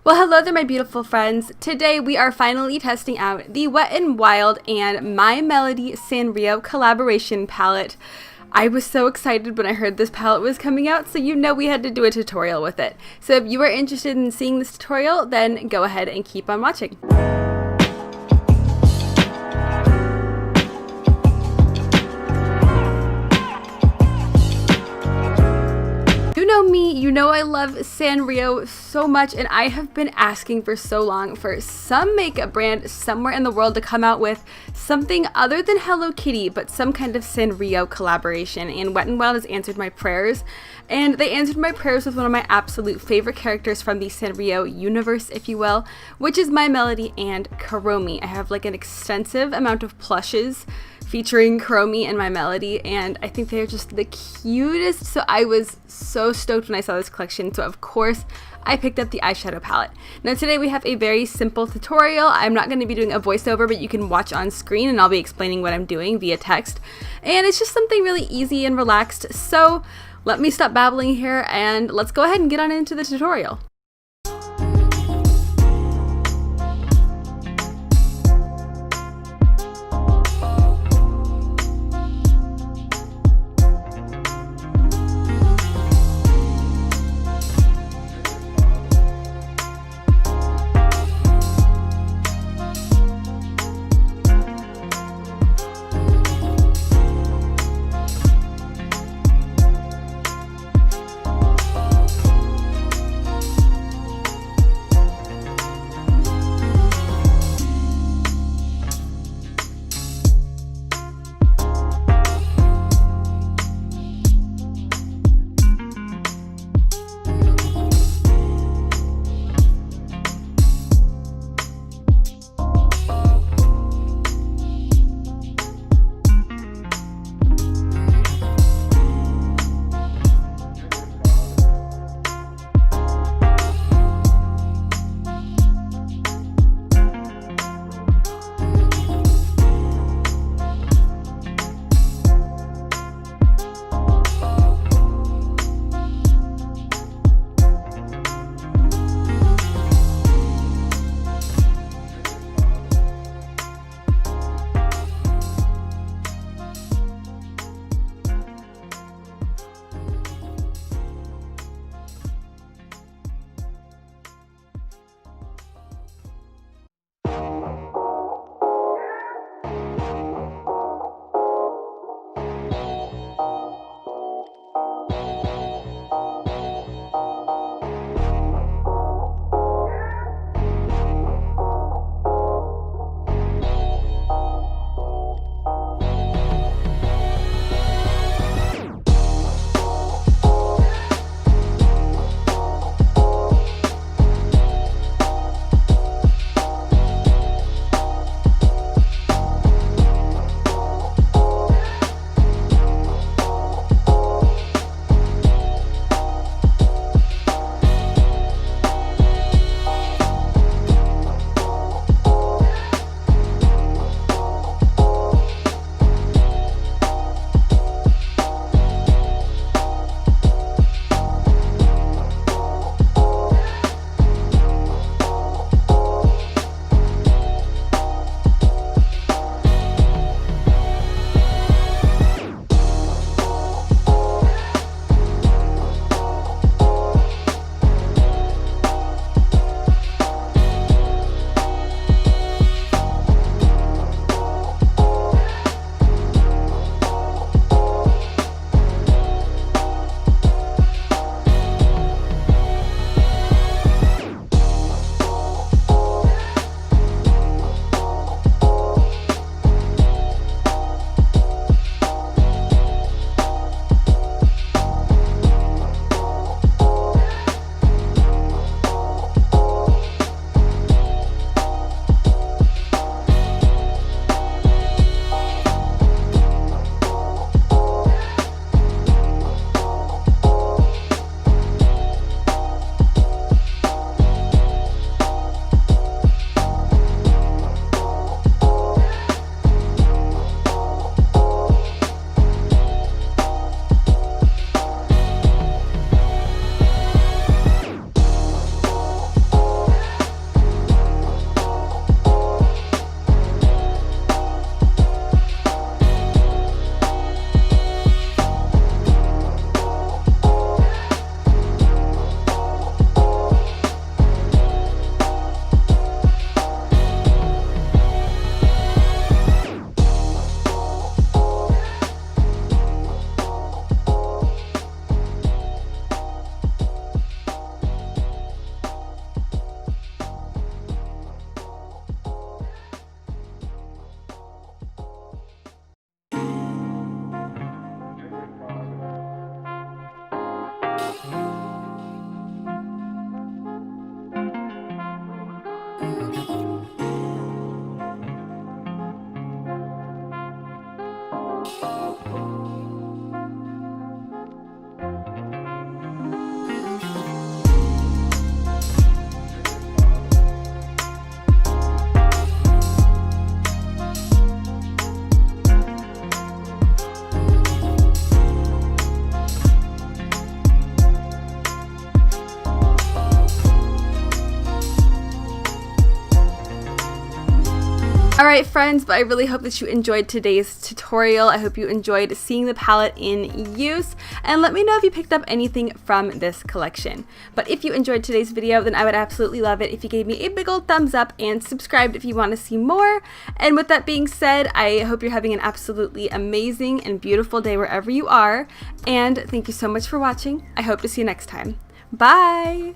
Well, hello there, my beautiful friends. Today we are finally testing out the Wet n Wild and My Melody Sanrio collaboration palette. I was so excited when I heard this palette was coming out, so you know we had to do a tutorial with it. So if you are interested in seeing this tutorial, then go ahead and keep on watching. You know me, you know I love Sanrio so much, and I have been asking for so long for some makeup brand somewhere in the world to come out with something other than Hello Kitty, but some kind of Sanrio collaboration, and Wet n Wild has answered my prayers. And they answered my prayers with one of my absolute favorite characters from the Sanrio universe, if you will, which is My Melody and Kuromi. I have like an extensive amount of plushes featuring Kuromi and My Melody, and I think they're just the cutest, so I was so stoked when I saw this collection, so of course I picked up the eyeshadow palette. Now today we have a very simple tutorial. I'm not going to be doing a voiceover, but you can watch on screen and I'll be explaining what I'm doing via text, and it's just something really easy and relaxed, so let me stop babbling here and let's go ahead and get on into the tutorial. Alright friends, but I really hope that you enjoyed today's tutorial. I hope you enjoyed seeing the palette in use, and let me know if you picked up anything from this collection. But if you enjoyed today's video, then I would absolutely love it if you gave me a big old thumbs up and subscribed if you want to see more. And with that being said, I hope you're having an absolutely amazing and beautiful day wherever you are, and thank you so much for watching. I hope to see you next time. Bye!